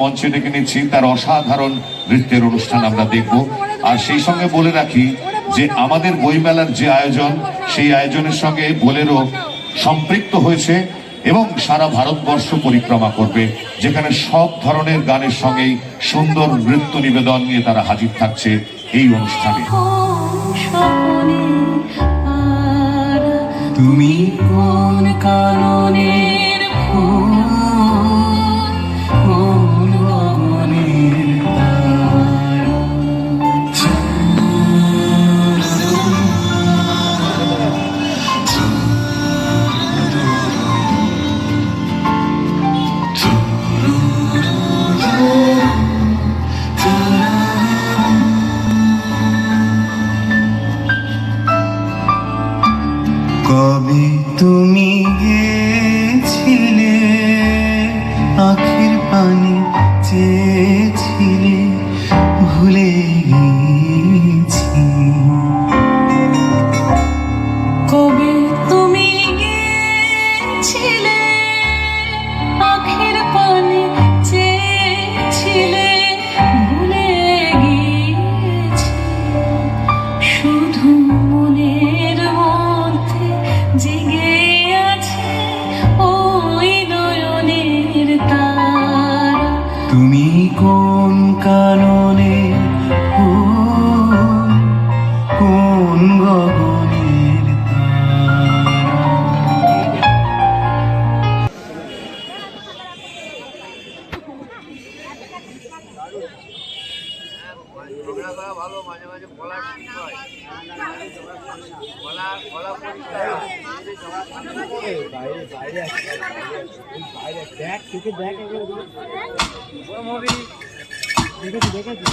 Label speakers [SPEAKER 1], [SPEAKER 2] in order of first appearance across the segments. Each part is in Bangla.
[SPEAKER 1] মঞ্চে ডেকে নিচ্ছি, তার অসাধারণ নৃত্যের অনুষ্ঠান আমরা দেখব। আর সেই সঙ্গে বলে রাখি যে আমাদের বইমেলার যে আয়োজন, সেই আয়োজনের সঙ্গে বোলেরো সম্পৃক্ত হয়েছে এবং সারা ভারতবর্ষ পরিক্রমা করবে, যেখানে সব ধরনের গানের সঙ্গেই সুন্দর নৃত্য নিবেদন নিয়ে তারা হাজির থাকছে এই অনুষ্ঠানে।
[SPEAKER 2] তুমি কোন কাননের ফুল, কোন গগনের তারা, কবে তুমি গেছিলে, আখের পানি চেয়েছিলে, ভুলে গেছি।
[SPEAKER 3] কবে তুমি গেছিলে, আখের পানি চেয়েছিলে, ভুলে গিয়েছি। শুধু মনের মধ্যে জেগে আছে ওই নয়নের তারা।
[SPEAKER 2] তুমি কোন কাননের ফুল, কোন গগনের তারা।
[SPEAKER 4] ভালো, মাঝে মাঝে বলার হয়, বলা পরিষ্কার বাইরে দেখ, তোকে দেখ দেখেছি।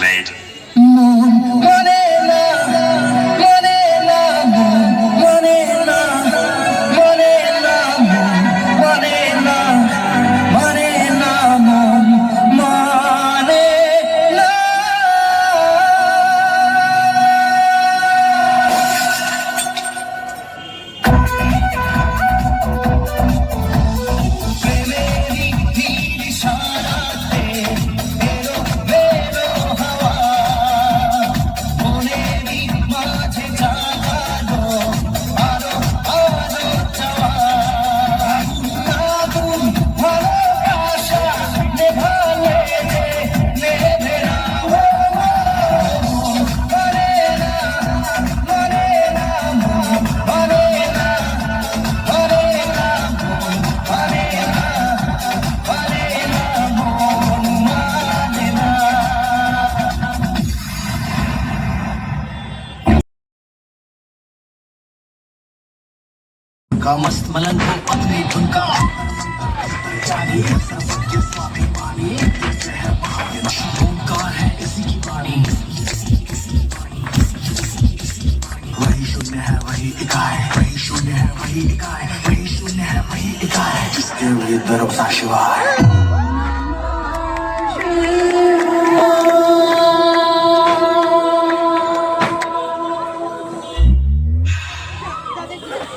[SPEAKER 5] accolade.
[SPEAKER 2] का मस्त मलन को अपनी धुन का ओंकार है इसी की वाणी, वही शून्य है वही इकाई, वही शून्य है वही इकाई, वही शून्य है वही इकाई, जिसके भीतर बसा शिवाय।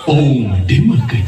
[SPEAKER 6] ओम डिमल के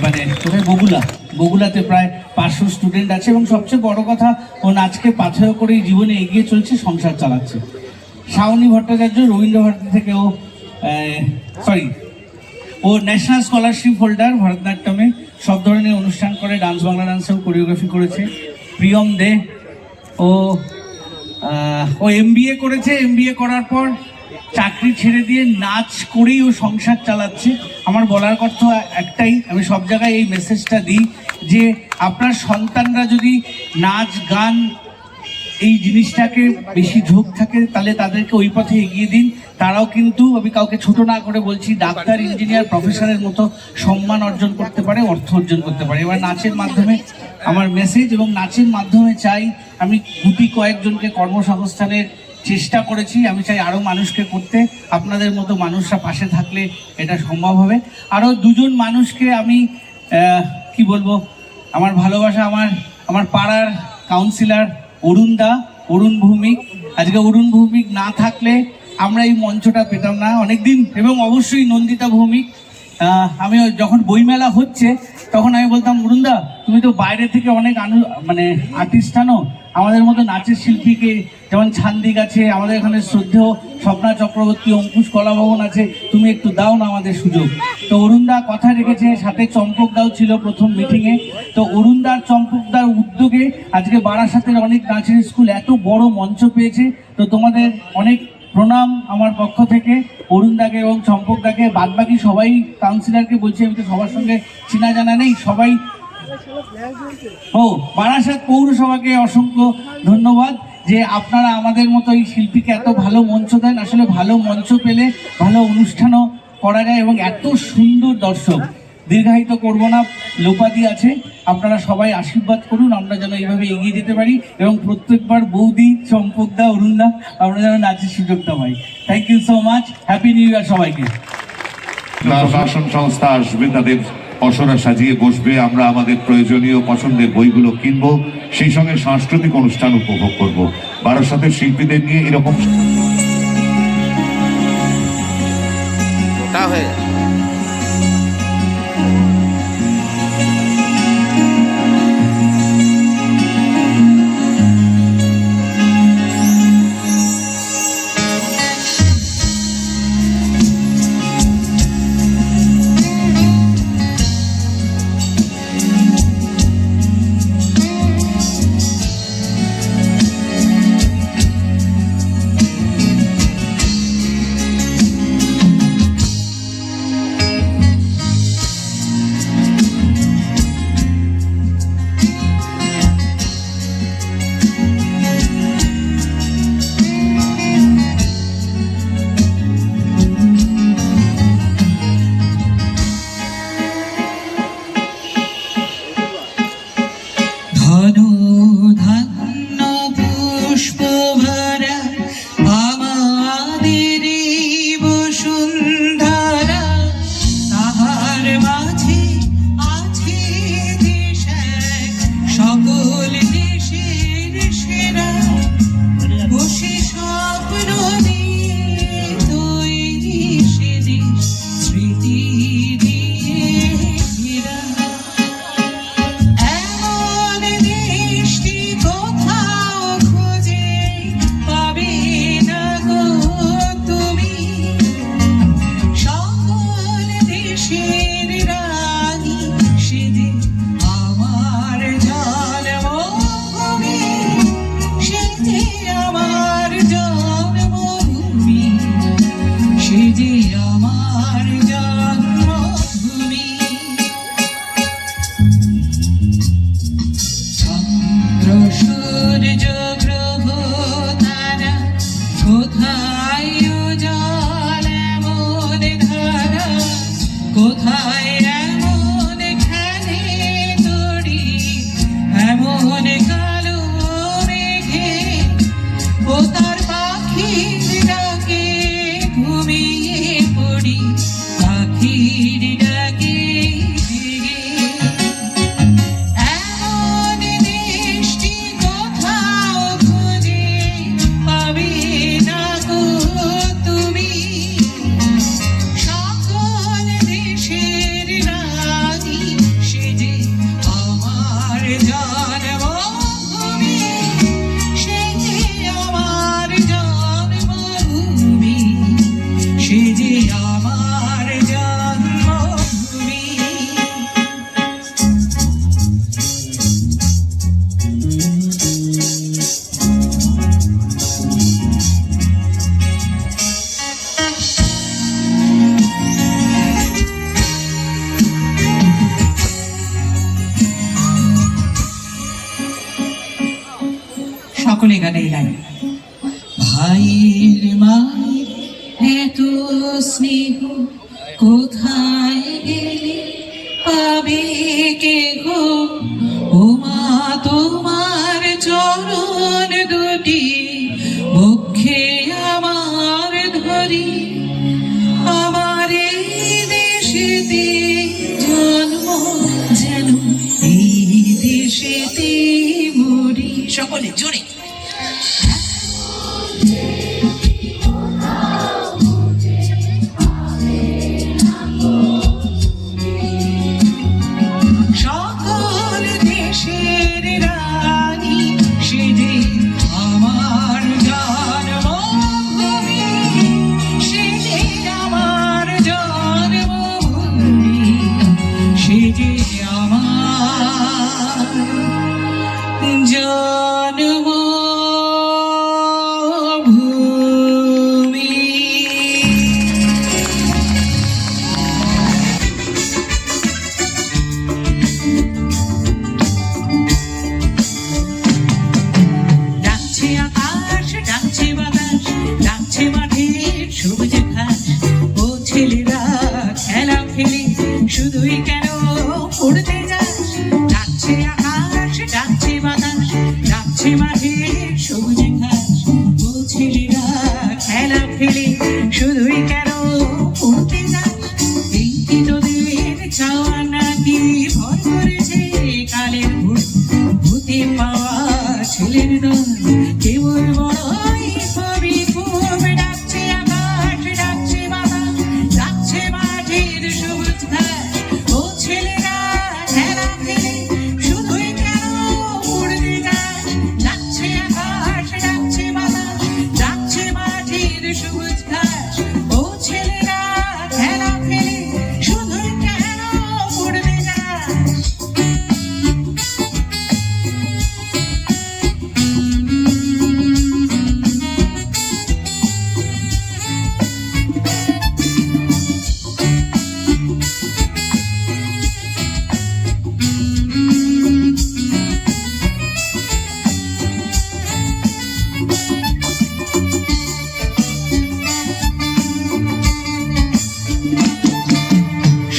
[SPEAKER 7] মানে কোথায় বগুলাতে প্রায় 500 স্টুডেন্ট আছে এবং সবচেয়ে বড় কথা ও নাচকে পাথেয় করে জীবনে এগিয়ে চলছে, সংসার চালাচ্ছে। শাওনি ভট্টাচার্য রবীন্দ্রভারতী থেকে ও ন্যাশনাল স্কলারশিপ হোল্ডার, ভরতনাট্যমে সব ধরনের অনুষ্ঠান করে, ডান্স বাংলা ডান্সেও কোরিওগ্রাফি করেছে। প্রিয়ম দে ও MBA করেছে, MBA করার পর চাকরি ছেড়ে দিয়ে নাচ করেই ও সংসার চালাচ্ছে। আমার বলার কথা একটাই, আমি সব জায়গায় এই মেসেজটা দিই যে আপনার সন্তানরা যদি নাচ গান এই জিনিসটাকে বেশি ঝোঁক থাকে তাহলে তাদেরকে ওই পথে এগিয়ে দিন। তারাও কিন্তু, আমি কাউকে ছোট না করে বলছি, ডাক্তার, ইঞ্জিনিয়ার, প্রফেসরের মতো সম্মান অর্জন করতে পারে, অর্থ অর্জন করতে পারে। এবার নাচের মাধ্যমে আমার মেসেজ, এবং নাচের মাধ্যমে চাই আমি গুটি কয়েকজনকে কর্মসংস্থানের চেষ্টা করেছি, আমি চাই আরও মানুষকে করতে। আপনাদের মতো মানুষরা পাশে থাকলে এটা সম্ভব হবে। আরও দুজন মানুষকে আমি কি বলবো, আমার ভালোবাসা, আমার পাড়ার কাউন্সিলর অরুণ ভৌমিক। আজকে অরুণ ভৌমিক না থাকলে আমরা এই মঞ্চটা পেতাম না অনেকদিন। এবং অবশ্যই নন্দিতা ভৌমিক, আমি যখন বইমেলা হচ্ছে তখন আমি বলতাম, অরুণদা তুমি তো বাইরে থেকে অনেক আর্টিস্ট আনো, আমাদের মতো নাচের শিল্পীকে, যেমন ছান্দিক আছে, আমাদের এখানে শ্রদ্ধেয় স্বপ্না চক্রবর্তী, অঙ্কুশ কলাভবন আছে, তুমি একটু দাও না আমাদের সুযোগ। তো অরুণদা কথা রেখেছে, সাথে চম্পকদাও ছিল প্রথম মিটিংয়ে। তো অরুণদার চম্পকদার উদ্যোগে আজকে বারাসাতের অনেক নাচের স্কুল এত বড় মঞ্চ পেয়েছে। তো তোমাদের অনেক প্রণাম আমার পক্ষ থেকে, অরুণদাকে এবং চম্পকদাকে। বাদবাকি সবাই কাউন্সিলরকে বলছি, আমি তো সবার সঙ্গে চেনা জানা নেই, সবাই বারাসাত পৌরসভাকে অসংখ্য ধন্যবাদ যে আপনারা আমাদের মতো এই শিল্পীকে এত ভালো মঞ্চ দেন। আসলে ভালো মঞ্চ পেলে ভালো অনুষ্ঠানও করা যায় এবং এত সুন্দর দর্শক। দীর্ঘায়িত করব না, লোপাদি আছে, আপনারা সবাই আশীর্বাদ করুন আমরা যেন এইভাবে এগিয়ে যেতে পারি এবং প্রত্যেকবার বৌদি, চম্পকদা, অরুণদা আমরা যেন নাচের সুযোগটা পাই। Thank you so much, happy new year সবাইকে।
[SPEAKER 1] প্রশাসন সংস্থা আসবে, তাদের পসরা সাজিয়ে বসবে, আমরা আমাদের প্রয়োজনীয় পছন্দের বইগুলো কিনবো, সেই সঙ্গে সাংস্কৃতিক অনুষ্ঠান উপভোগ করব। বারাসাতের শিল্পীদের নিয়ে এরকম
[SPEAKER 4] মোটা হয়ে গেছে।
[SPEAKER 5] সকলে গানে গাই। ভাইয়ের মায়ের এত স্নেহ কোথায় গেলে পাবে কে গো, ও মা তোমার চরণ দুটি বক্ষে আমার ধরি, আমার এই দেশেতে জন্ম যেন এই দেশেতে মরি। সকলে জোরে সকল দেশের রানী সেজে ফেলে শুধুই কেন উঠতে যাস? এই কি তোদের চাওয়া নাকি ভর করেছে কালের ভূত? ভূতে পাওয়া ছেলের দল কেবল বড়ই ছবি খুব ডাকছে আকাশ, ডাকছে বাতাস, ডাকছে মাঠের সবুজ ঘাস। ও ছেলেরা খেলা খেলে শুধুই কেন উড়তে যাস? ডাকছে আকাশ, ডাকছে বাতাস, ডাকছে মাঠের সবুজ ঘাস। ও ছেলেরা খেলা খেলে শুধুই কেন উড়তে যাস?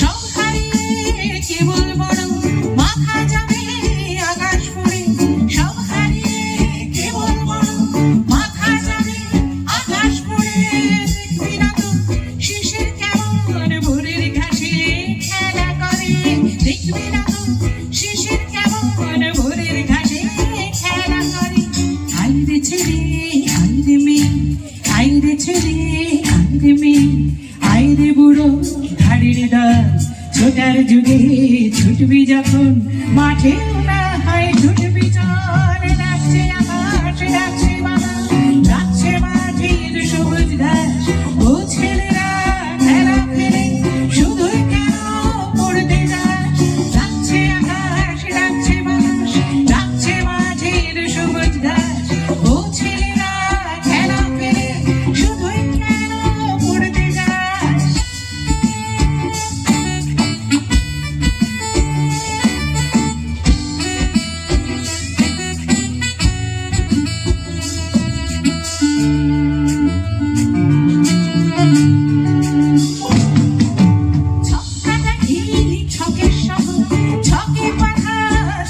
[SPEAKER 5] সব হারিয়ে কেবল বড় মাথা যাবে আকাশ ফুঁড়ে। সব হারিয়ে কেবল বড় মাথা যাবে আকাশ ফুঁড়ে। দেখবি না তো শিশির কেমন ভোরের ঘাসে খেলা করে? দেখবি না তো শিশির কেমন ভোরের ঘাসে খেলা করে? আইরে ছেলে আইরে মেয়ে, আইরে ছেলে আইরে মেয়ে, আইরে বুড়ো ধারের দাস। ছোটার যুগে ছুটবি যখন মাঠেও না হয় ছুটবি চল। ডাকছে আকাশ, ডাকছে বাতাস, ডাকছে মাঠের সবুজ ঘাস। ও ছেলেরা খেলা খেলে শুধুই কেন পড়তে যাস? ডাকছে আকাশ, ডাকছে বাতাস, ডাকছে মাঠের সবুজ ঘাস। ও ছেলেরা খেলা খেলে শুধুই কেন পড়তে যাস? ছক্কাটা এই ছকের শহর, ছকে পাখা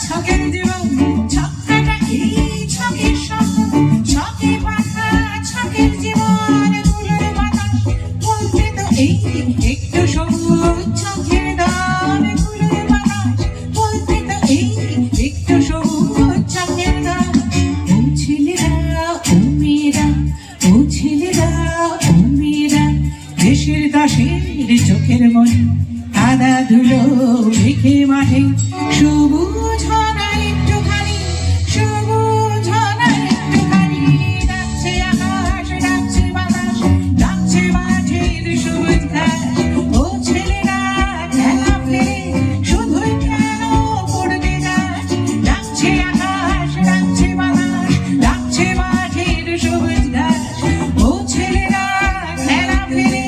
[SPEAKER 5] ছকের জীবন। ছক্কাটা এই ছকের শহর, ছকে পাখা ছকের জীবন। তুলোর বাতাস বলতে তো এই একটু সবুজ ছকের দান। তুলোর বাতাস বলতে তো এই একটু সবুজ ছকের দান। ও ছেলেরা ও মেয়েরা, ও ছেলেরা ও মেয়েরা, দেশের দাসের চোখের মনে কাদা ধুলো মেখে মাঠে সবুজ হনা একটুখানি, সবুজ হনা একটুখানি। ডাকছে আকাশ, ডাকছে বাতাস, ডাকছে মাঠের সবুজ ঘাস। ও ছেলেরা খেলা ফেলে শুধুই কেন পড়তে যাস? ডাকছে আকাশ, ডাকছে বাতাস, ডাকছে মাঠের সবুজ ঘাস। ও ছেলেরা খেলা ফেলে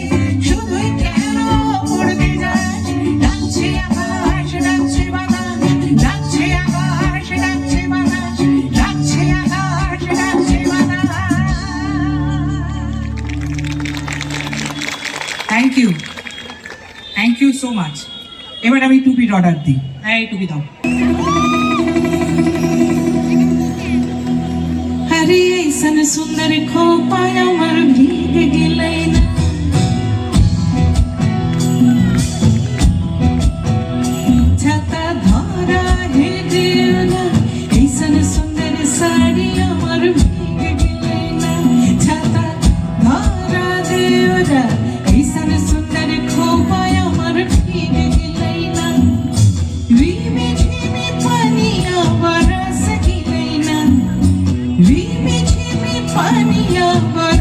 [SPEAKER 5] শুধুই কেন পড়তে যাস? ডাকছে আকাশ, ডাকছে বাতাস, ডাকছে আকাশ, ডাকছে বাতাস, ডাকছে আকাশ, ডাকছে বাতাস। Thank you, thank you so much. এবার আমি টুপির অর্ডার দিই। হ্যাঁ, এই টুপি দাও। আরে ऐसन सुंदर खोपाय আমার ভিগে গেলাই না। ছাতা ধরা হেদিও না, ऐसन सुंदर শাড়ি আমার ভিগে গেলাই না। ছাতা ধরা দিও না, ऐसन सुंदर खोपाय আমার ভিগে গেলাই না। রিমি ঝিমি পানি আমার রস গিলাই না। রিমি ঝিমি পানি আমার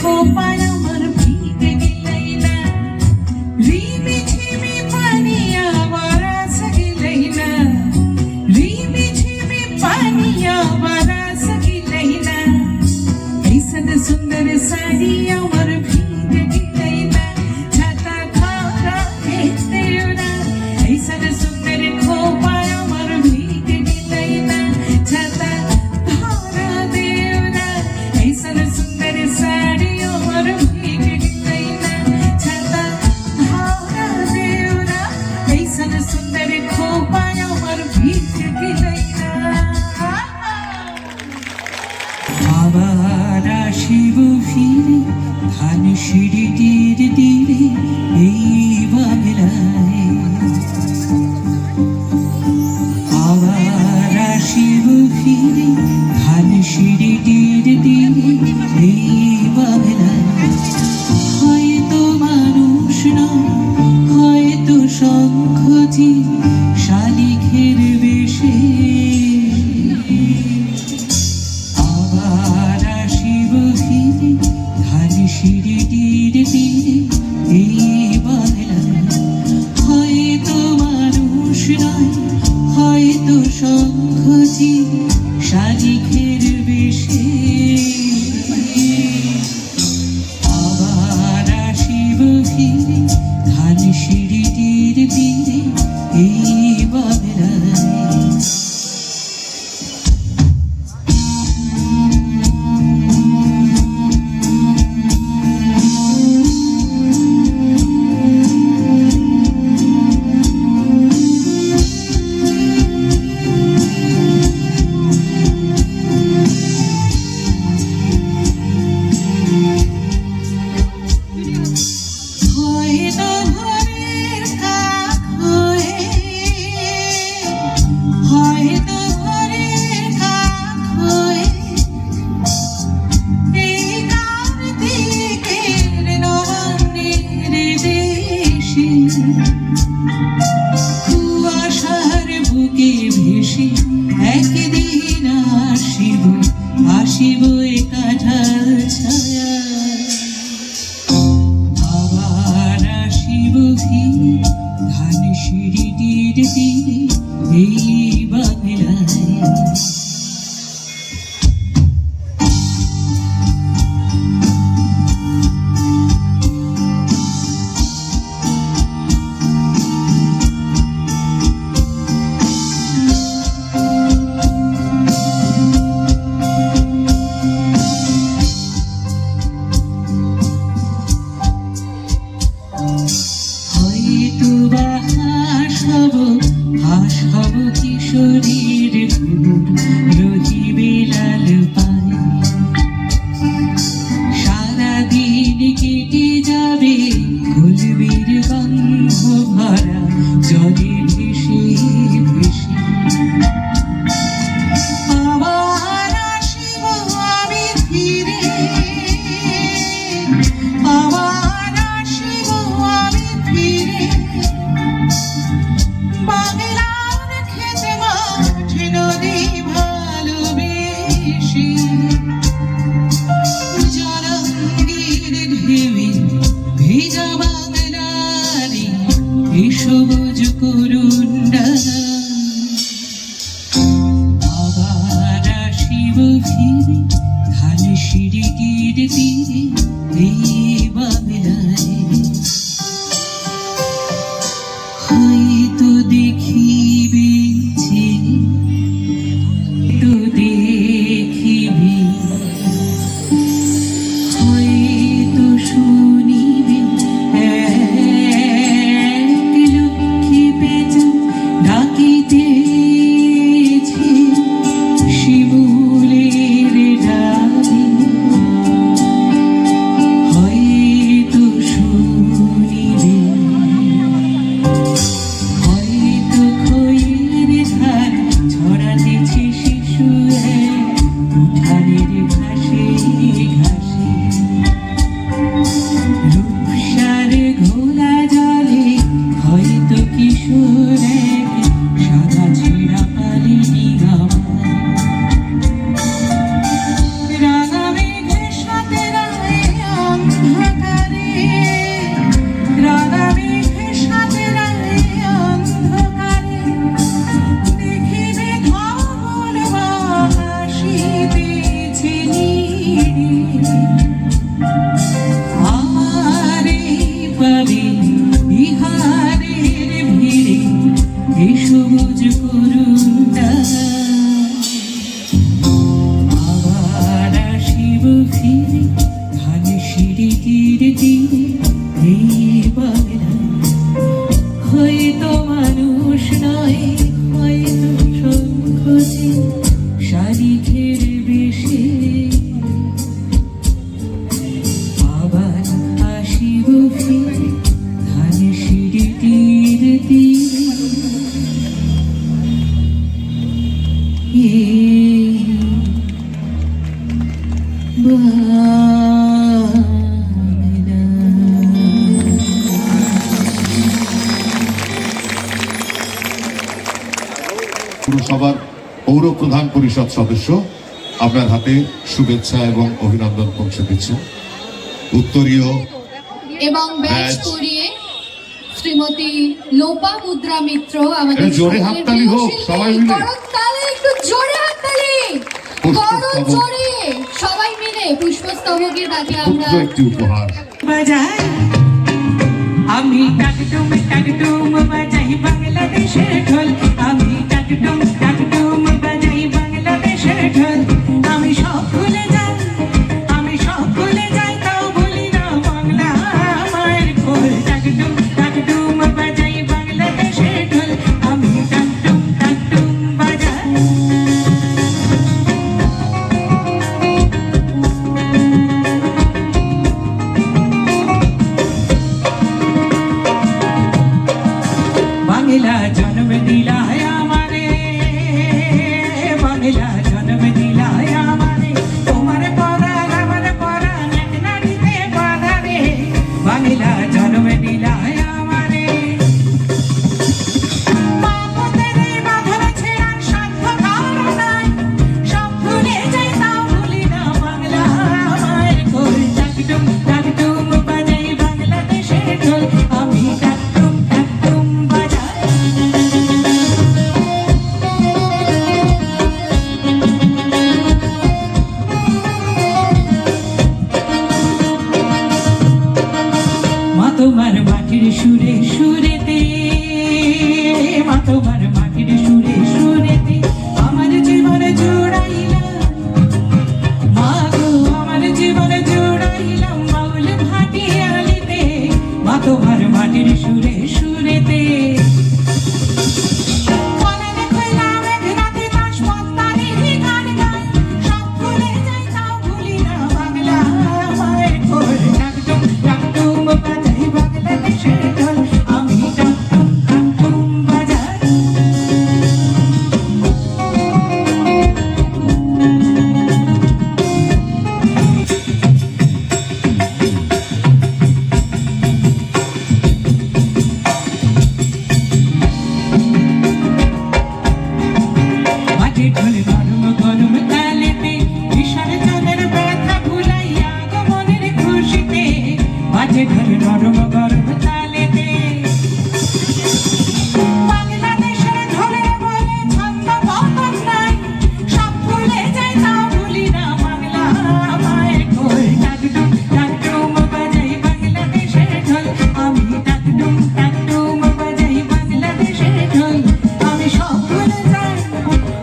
[SPEAKER 3] খোপায় আমার ভিজে গেলেই না, রিমি ঝিমি পানি আমার আস গেলেই না, রিমি ঝিমি পানি আমার আস গেলেই না, ऐसन सुंदर साड़ी আমার ভিজে গেলেই না, ছাতা ধরা খেতে না, ऐसन सुंदर খোপায় আমার ভিজে গেলেই না, ছাতা ধরা দেও না, ऐसन सुंदर साड़ी আমার ভিজে গেলেই না, ছাতা ধরা দেও না, ऐसन सुंदर খোপায় আমার ভিজে গেলেই না। আবার আসিব ফিরে ধান সিঁড়িটির তীরে এই বাংলায়, আবার আসিব ফিরে ধান সিঁড়িটির তীরে এই বাংলায়, হয়তো মানুষ নয় হয়তো শঙ্খচি শালিখের বেশে, আবার আসিব ফিরে ধান সিঁড়িটির তীরে এই বাংলায়, হয়তো মানুষ নয় হয়তো শঙ্খচি শালিখের বেশে, আবার আসিব ফিরে ধান সিঁড়িটির তীরে এই বাংলায়। হয়তো ভোরের কাক হয়ে, হয়তো ভোরের কাক হয়ে এই কার্তিকের নবান্নের দেশে, কুয়াশার বুকে ভেসে একদিন আসিব, আসিব এ কাঁঠাল ছায়া, আবার আসিব ফিরে ধান সিঁড়িটির তীরে এই বাংলায়। হয়তো বা হাস হব কিশোরীর ঘুর রহিবে লাল পায়ে, সারাদিন কেটে যাবে গুলবির গন্ধ ভরা জলে ভেসে ভেসে, আবার আসিব আমি ফিরে, আবার আসিব আমি ফিরে বাংলার খেতে মাঠ নদী ভালোবেসে, জলঙ্গির ঢেউয়ে ভেজা বাংলারে এই সবুজ করুণ ডানা, আবার আসিব ফিরে ধান সিঁড়িটির তীরে এই বাংলায়, হয়তো দেখিবে যে তো দেখিবে, হয়তো শুনিবে এক লক্ষ্মী পেঁচা ডাকিতেছে শিমুলের ডালে, হয়তো
[SPEAKER 1] পৌর প্রধান পরিষদ সদস্য আপনার হাতে শুভেচ্ছা এবং অভিনন্দন পৌঁছে দিচ্ছেন। উত্তরীয়
[SPEAKER 8] এবং ব্যাচ
[SPEAKER 1] ব্যাচ
[SPEAKER 8] করিয়ে শ্রীমতী লোপা মুদ্রা মিত্র আমাদের
[SPEAKER 1] একটু জোরে
[SPEAKER 8] সকলের
[SPEAKER 1] হাততালি
[SPEAKER 8] প্রিয়
[SPEAKER 1] হোক,
[SPEAKER 8] শিল্পী।
[SPEAKER 1] সবাই মিলে।
[SPEAKER 8] করতালি, একটু জোরে হাততালি,
[SPEAKER 1] পুষ্পস্তবক।
[SPEAKER 8] জোরে সবাই মিলে পুষ্পস্তবকের তাকে আমরা
[SPEAKER 1] ক্ষুদ্র একটি উপহার।
[SPEAKER 5] বাজাই আমি টাকটুম টাকটুম বাজাই বাংলাদেশের ঢোল, আমি টাকটুম টাকটুম বাজাই বাংলাদেশের ঢোল। আমি সব ভুলে যাই, আমি সব ভুলে যাই, তাও বলি না বাংলা আমার কোল। টাকটুম টাকটুম বাজাই বাংলাদেশের ঢোল, আমি টাকটুম টাকটুম বাজাই। বাংলা জন্ম দিলায় আমারে, বাংলা জন্ম দিলায় আমারে, তোমার পরাণ আমার পরাণ এক নাড়িতে বাঁধা রে। বাংলা জন্ম দিলায় আমারে, বাপদের এই বাঁধন ছেড়ার সাধ্য কারো নাই, সব ভুলে যাই তাও ভুলি না বাংলা আমার কোল। টাকটুম টাকটুম বাজাই বাংলাদেশের ঢোল, আমি টাকটুম টাকটুম বাজাই। মা তোমার মাটির সুরে সুরেতে, মা তোমার মাটির সুরে সুরেতে আমার জীবন জোড়াইলাম, মা গো আমার জীবন জোড়াইলাম বাউল ভাটিয়ালিতে। মা তোমার মাটির সুরে সুরেতে কলেজে কইলাম একরাতে তাস পদ্মারি গান গাই, সব ভুলে যাই তাও ভুলি না বাংলা আমার কোল। টাকটুম টাকটুম বাজাই বাংলাদেশের ঢোল, আমি টাকটুম টাকটুম বাজাই। মাঝে ঢোল নরম গরম তালেতে, বিসর্জনের ব্যথা ভুলাইয়া আগমনের খুশিতে। মাঝে ঢোল নরম গরম তালেতে, বাংলাদেশের ঢোলের বলে ছন্দ পতন নাই, সব ভুলে যাই তাও ভুলি না বাংলা আমার কোল। টাকটুম টাকটুম বাজাই বাংলাদেশের ঢোল, আমি টাকটুম টাকটুম বাজাই বাংলাদেশের ঢোল। আমি সব ভুলে যাই,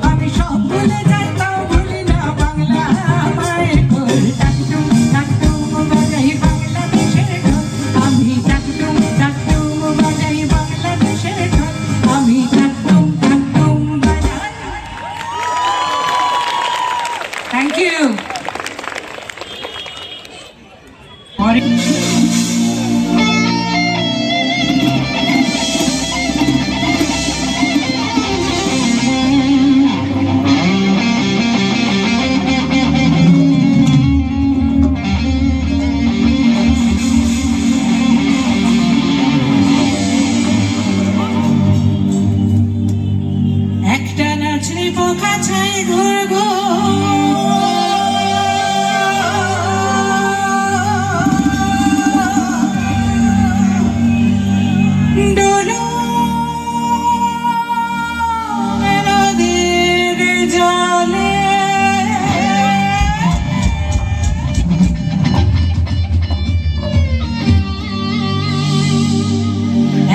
[SPEAKER 5] আমি সব ভুলে যাই তাও ভুলি না বাংলা আমার কোল। টাকটুম টাকটুম বাজাই বাংলাদেশের ঢোল, আমি টাকটুম টাকটুম বাজাই বাংলাদেশের ঢোল, আমি টাকটুম টাকটুম বাজাই। Thank you. একটা নাচনি পোকা ছাই ঘুর ডোলো নদীর জলে,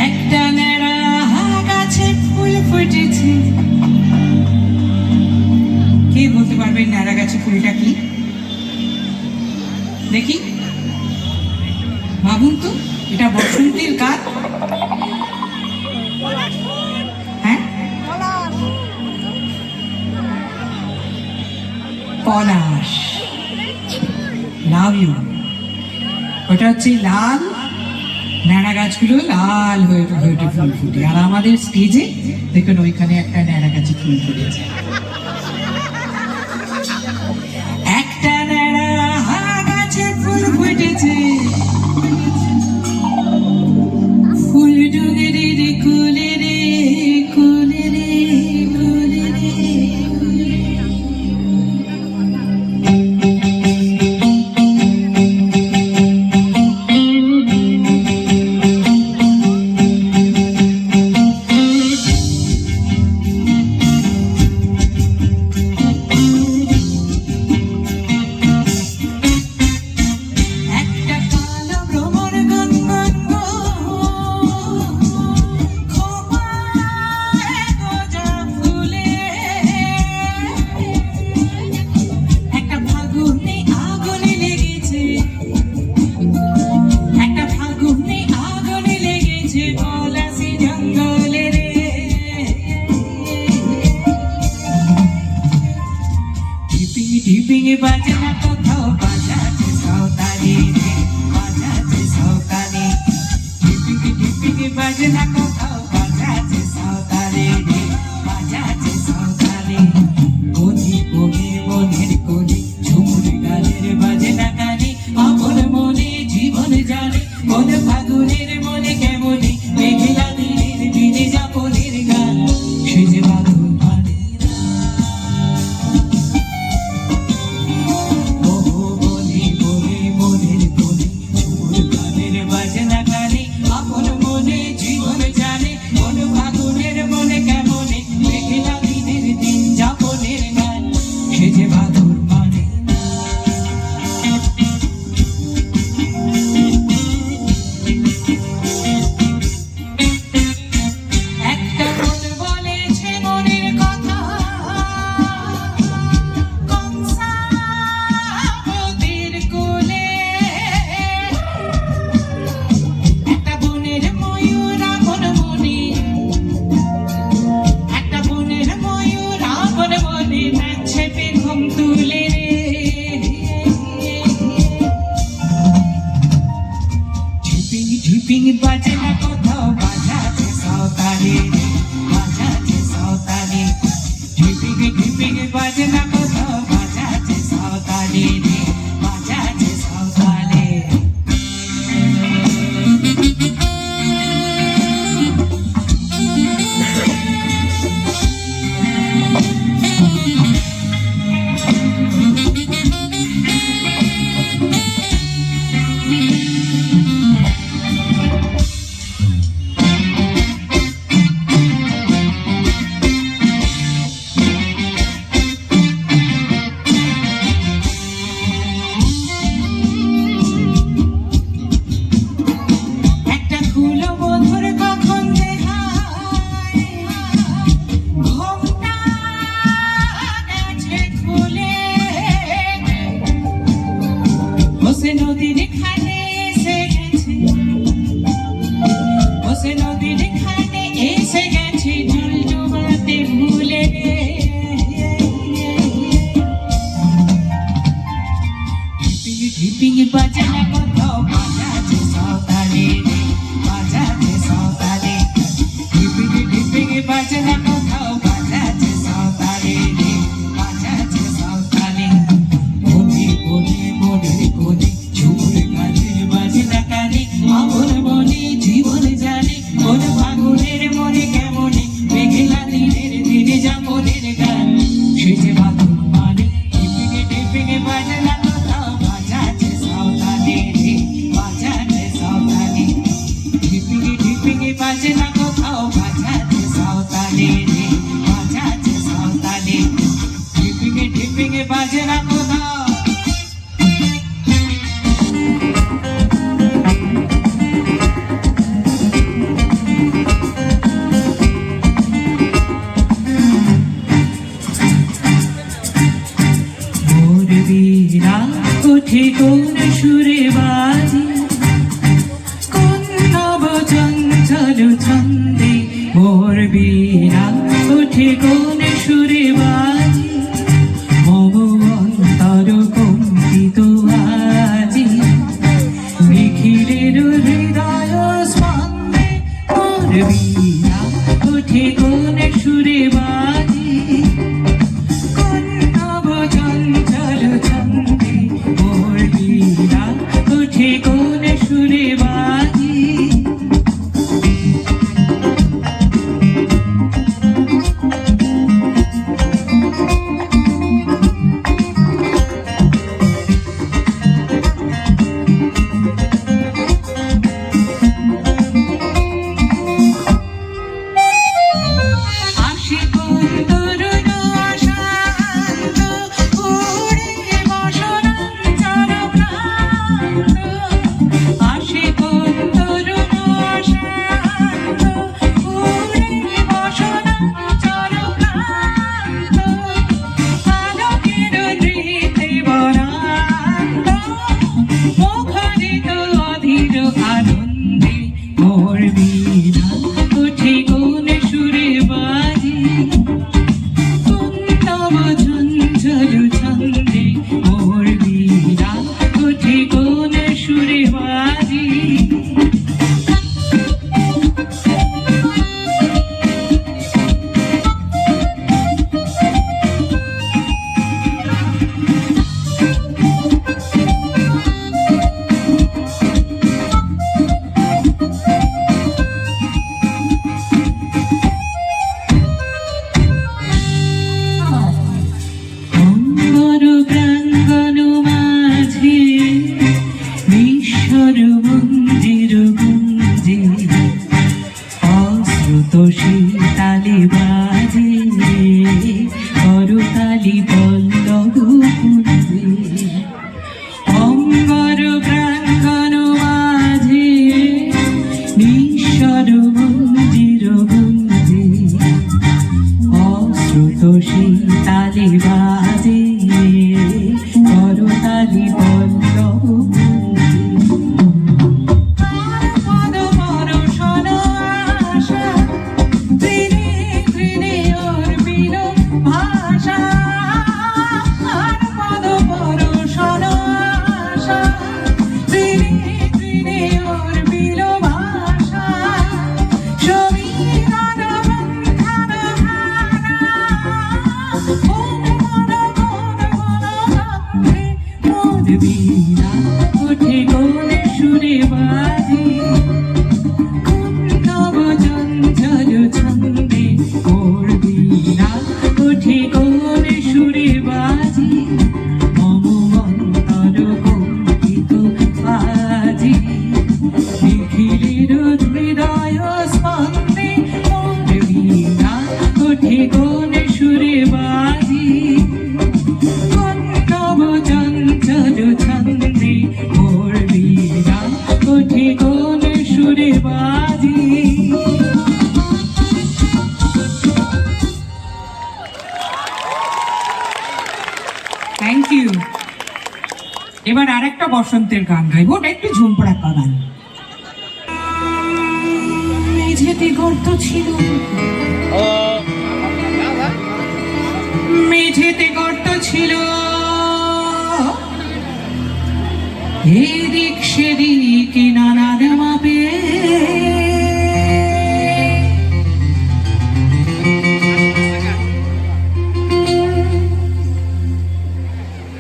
[SPEAKER 5] একটা নেড়া গাছে ফুল ফুটেছে। কে বলতে পারবেন ন্যাড়া গাছে ফুলটা কি? দেখি ভাবুন তো, এটা বসন্তের কাল। হ্যাঁ, পলাশ। Love you. ওটা হচ্ছে লাল, ন্যাড়া গাছগুলো লাল হয়ে হয়ে ফুল ফুটে। আর আমাদের স্টেজে দেখুন ওইখানে একটা ন্যাড়া গাছে ফুল ফুটেছে। একটা ন্যাড়া গাছে ফুল ফুটেছে, ফুল ডুবে রে কুলে রে কুলে রে কুলে রে
[SPEAKER 3] ঢিপিং বাজে না কোথাও বাজাচ্ছে সাঁওতালি রে বাজাচ্ছে সাঁওতালি ঢিপিং বাজে না কোথাও বাজাচ্ছে সাঁওতালি রে বাজাচ্ছে সাঁওতালি একটা খুলো বধুর কখন দেখায় ঘোমটা গেছে খুলে বসে নদীর খানে এসে গেছে বসে নদীর খানে এসে গেছে ঝুল ডোবাতে ভুলে ঢিপিং বাজে না কোথাও বাজাচ্ছে সাঁওতালি রে বাজাচ্ছে সাঁওতালি ঢিপিং বাজে না কোথাও বাজাচ্ছে সাঁওতালি রে বাজাচ্ছে সাঁওতালি মনে মনে মনে কোনে ঝুমুর গানের বাজে না কানে আমন মনে জীবন জানে মন ফাগুনের মনে কেমনে মেঘলা দিনের দিনে যেমনের গান সে যে বাদল মানে ঢিপিং বাজে না কোথাও বাজাচ্ছে সাঁওতালি রে বাজাচ্ছে সাঁওতালি ঢিপিং বাজে না কোথাও বাজাচ্ছে সাঁওতালি রে বাজাচ্ছে সাঁওতালি ঢিপিং বাজে না কোথাও মোর বীরা উঠে কোন সুরে বাজি কোন নব চঞ্চল ছন্দে মোর বীরা উঠে কোন সুরে বাজি মম অন্তর কম্পিত আজি নিখিলের হৃদয় স্পন্দে মোর বীরা উঠে কোন সুরে বাজি কোন নব চঞ্চল ছন্দে মোর বীরা উঠে কোন সুরে বাজি আসে কোন তরুণ আশান্ত উড়ে বসনাঞ্চল প্রান্ত আসে কোন তরুণ আশান্ত উড়ে বসনাঞ্চল প্রান্ত আলোকের নৃত্যে বরান্ত মুখরিত অধীর আনন্দে মোর বীণা উঠে কোন সুরে বাজি কোন নব চঞ্চল ছন্দে মোর বীণা উঠে কোন সুরে বাজি সুরে বাজে। Thank you. এবার আরেকটা বসন্তের গান গাইবো, ওটা একটু ঝুমপড়াক্কা গান। মেঝেতে গর্ত ছিল, মেঝেতে গর্ত ছিল, এদিক সেদিক নানার মাপে।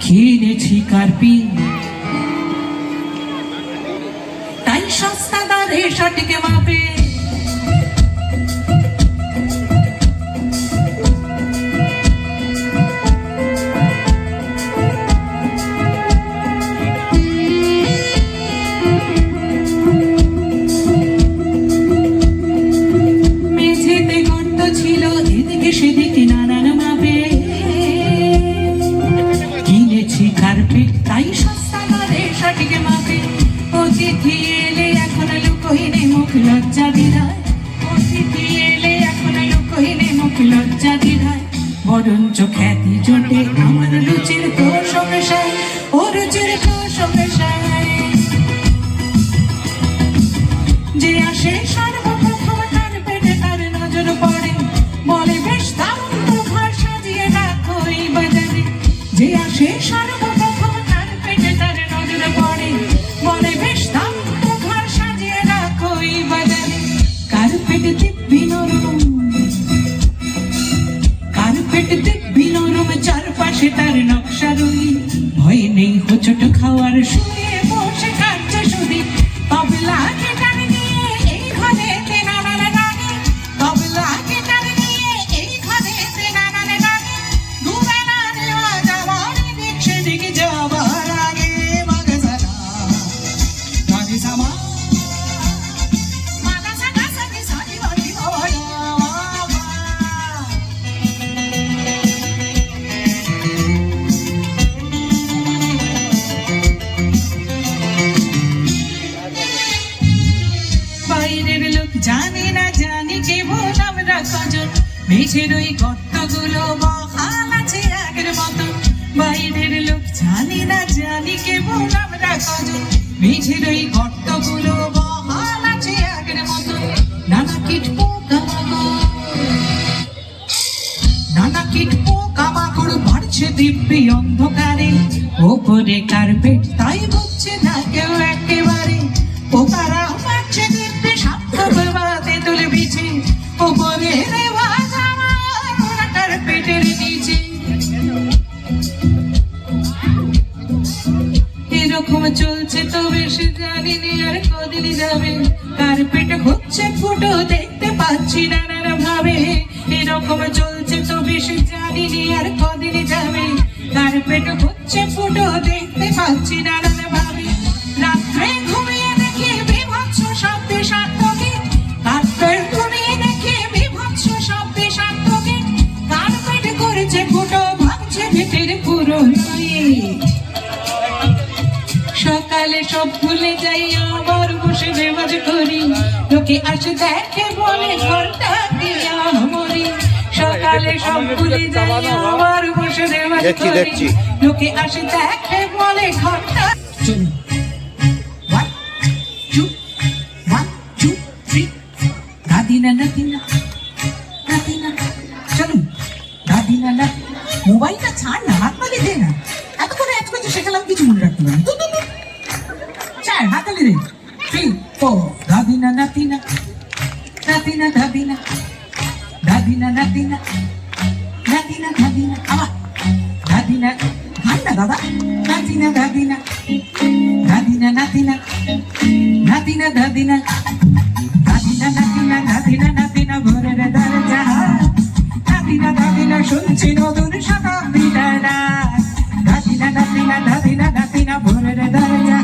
[SPEAKER 3] কিনেছি কার্পিট, তাই সস্তা দরে সঠিক মাপে। মেঝেতে গর্ত ছিল, এদিকে সেদিকে নানান মাপে। কিনেছি কার্পেট, তাই সস্তা দরে সঠিক মাপে। অতিথি এলে এখন লুকোহিনে মুখ লজ্জা দিদায়, অতিথি এলে এখন লুকোহিনে মুখ লজ্জা দিদায়। বরঞ্চ খ্যাতি জোটে আমার রুচির তো সমস্যায়, ও রুচির তো সমস্যায়। যে আসে সর্বপ্রথম কার্পেটে তার নজর পড়ে, বলে বেশ দারুণ তো ঘর সাজিয়ে রাখো এই বাজারে। যে আসে সর্বপ্রথম কার্পেটে তার নজর পড়ে, বলে বেশ দারুণ তো ঘর সাজিয়ে রাখো এই বাজারে। কার্পেট দিব্যি নরম, কার্পেট দিব্যি নরম, চারপাশে তার নকশা রঙিন। ভয় নেই হোঁচট খাওয়ার, শুয়ে বসে কাটছে সুদি। তবলা গিটার নিয়ে এই ঘরেতে নানান গানে, তবলা গিটার নিয়ে এই ঘরেতে নানান গানে। দুবেলা নেওয়া যাওয়ার দিক সেদিক যাবার আগে মাগসানা মাগসামা মাগসানা সাথে সাথে বাড়ি বাবা। বাইরের লোক জানে না জানি কেবল আমরা কজন, মেঝের ওই গর্তগুলো বহাল আছে আগের মতো। বাইরের লোক জানে না জানি কেবল আমরা কজন, মেঝের ওই গর্তগুলো বহাল আছে আগের মতো। নানা কীট পোকামাকড়, নানা কীট পোকামাকড় বাড়ছে দিব্যি অন্ধকারে। ওপরে কার্পেট, তাই বুঝছে না কেউ একেবারে। পোকারা বাড়ছে দিব্যি সাপ্তাহ বাদে তুলে বিছে, ওপরে রেওয়া জামা কার্পেটের নিচে। এরকম চলছে তো বেশ জানিনি আর কদিন যাবে। কার্পেট হচ্ছে ফুটো, দেখতে পাচ্ছি নানান ভাবে। এরকম চলছে তো বেশ জানিনি আর কদিন যাবে। কার্পেট হচ্ছে ফুটো, দেখতে পাচ্ছি নানান ভাবে। রাত্রে ঘুমিয়ে দেখি বিভৎস শব্দে সার্থকে, রাত্রে ঘুমিয়ে দেখি বিভৎস শব্দে সার্থকে। কার্পেট করেছে ফুটো, ভাঙছে ভেতর পুরো ইট। সকালে সব ভুলে যাই, আবার বসে রেওয়াজ করি। লোকে আসে দেখে বলে ঘরটা দিয়ে মরি। সকালে সব ভুলে যাই, আবার বসে রেওয়াজ করি। লোকে আসে দেখে বলে ঘরটা। চলুন 1 2 1 2 3 দাদিনা নাতিনা নাতিনা। চলুন দাদিনা নাতিনা। মোবাইলটা ছাড় না, হাত তালি দে না। এত করে শেখালাম, কিছু মনে রাখতে পারি। চার হাতালি দে। 3 4 দাদিনা নাতিনা নাতিনা দাদিনা দাদিনা নাতিনা নাতিনা দাদিনা। আবার দাদিনা গান না দাদা। নাতিনা দাদিনা দাদিনা নাতিনা নাতিনা দাদিনা দাদিনা নাতিনা দাদিনা নাতিনা ভোরের দরজা। নাতিনা দাদিনা শুনছি নতুন শতাব্দীর ডাক। দাদিনা নাতিনা দাদিনা নাতিনা ভোরের দরজা।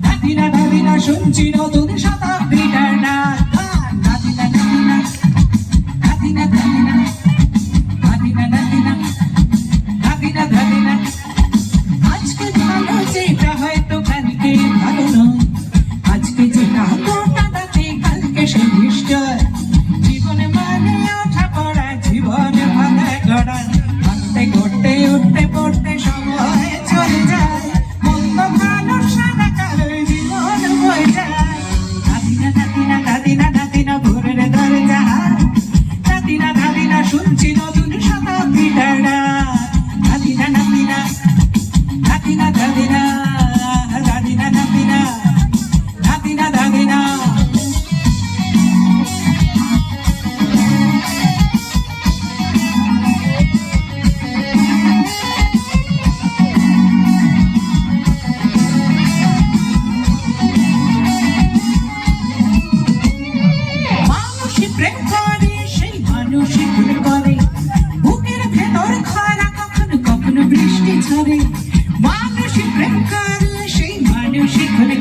[SPEAKER 3] নাতিনা দাদিনা শুনছি নতুন শতাব্দীর ডাক। নাতিনা নাতিনা নাতিনা দাদিনা দাদিনা নাতিনা দাদিনা দাদিনা। আজকে ভালো যেটা হয়তো কালকে ভালো নয়, আজকে যেটা হতো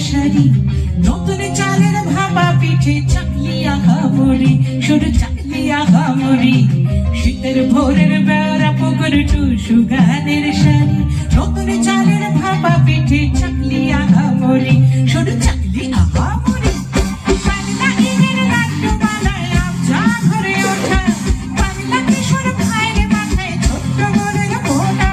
[SPEAKER 3] শাড়ি নতুন চালের ভাপা পিঠে চাকলি আঁকা মরি সরু চাকলি আঁকা মরি শীতের ভোরের বেড়া পুকুর টুসু গানের শাড়ি নতুন চালের ভাপা পিঠে চাকলি আঁকা মরি সরু চাকলি আঁকা মরি বাংলা ইনের লাড্ডু বানায় আবজা ঘরে ওঠা বাংলা কিশোর ভাইরে মাথায় ছোট্ট গোলের ফোঁটা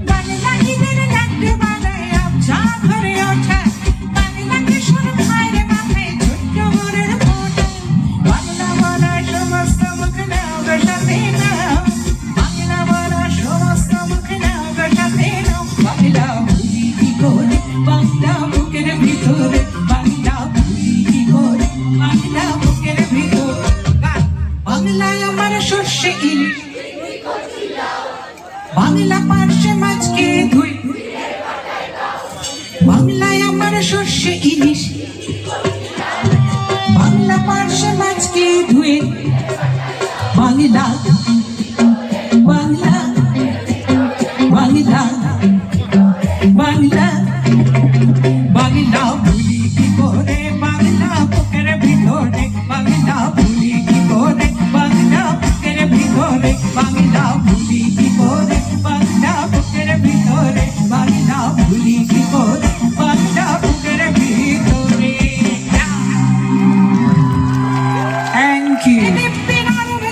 [SPEAKER 3] বাংলা ইনের লাড্ডু বানায় আবজা ঘরে ওঠা বাংলা কিশোর ভাইরে মাথায় ছোট্ট গোলের ফোঁটা বাংলা বলা সমস্ত মুখ নাও গো সাথে নাও বাংলা বলা সমস্ত মুখ নাও গো সাথে নাও বাংলা ভুলি কি করে বাংলা বুকের ভিতরে বাংলা ভুলি কি করে বাংলা বুকের ভিতরে বাংলায় আমার সর্ষে ইলিশ বাংলা পার্শে মাছকে ধুই বাংলায় আমার সর্ষে ইলিশ বাংলা পার্শে মাছকে ধুয়ে বাংলা বাংলা বাংলা বাংলা বাংলা ভুলি কি করে বাংলা বুকের ভিতরে বাংলা ভুলি কি করে বাংলা বুকের ভিতরে বাংলা ভুলি কি করে বাংলা বুকের ভিতরে বাংলা ভুলি কি করে বাংলা বুকের ভিতরে থ্যাংক ইউ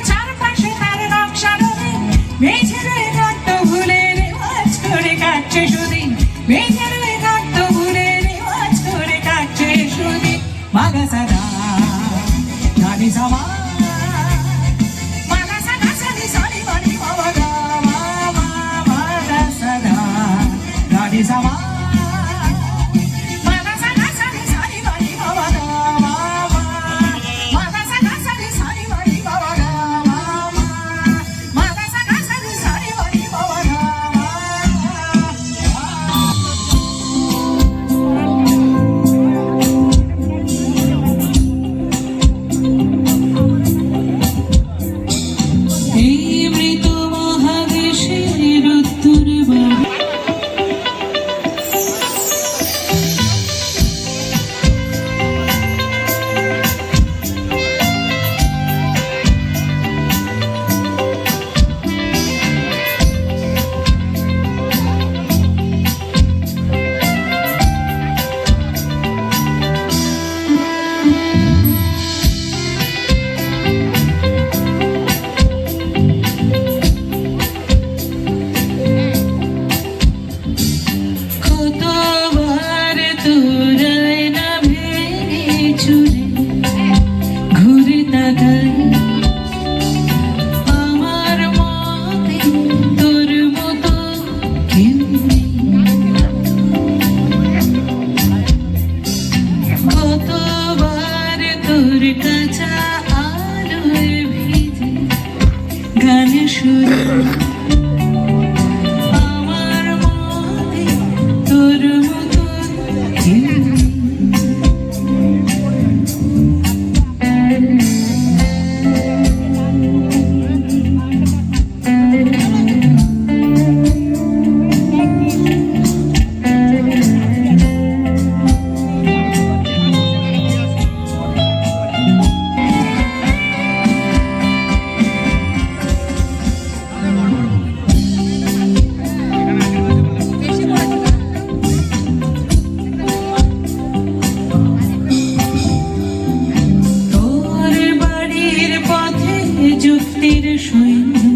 [SPEAKER 3] চারপাশে তার নকশা রঙিন মেঝের রক্ত ভুলে রেওয়াজ করে কাটছে সুদিন মেঝের রক্ত ভুলে রেওয়াজ করে কাটছে সুদিন মাগা সাদা জানি সামা মাগা সাদা সানি সানি মানি বাবা গা মাগা সাদা জানি সামা মাগা সাদা সানি সানি মানি বাবা গা মাগা সাদা সানি সানি মানি বাবা গা মাগা সাদা সানি সানি মানি বাবা গা এই মৃত মহাদেশের উত্তর বাড়ি কতবার তোরায় না ভেঙে চুরে ঘুরে তাকাই আমার মতে তোর মতো কেউ নেই কতবার তোর কাঁচা আলোয় ভিজে গানে সুরে আমার মতে তোর মতো কেউ নেই। তোর বাড়ির পথে যুক্তির সৈন্য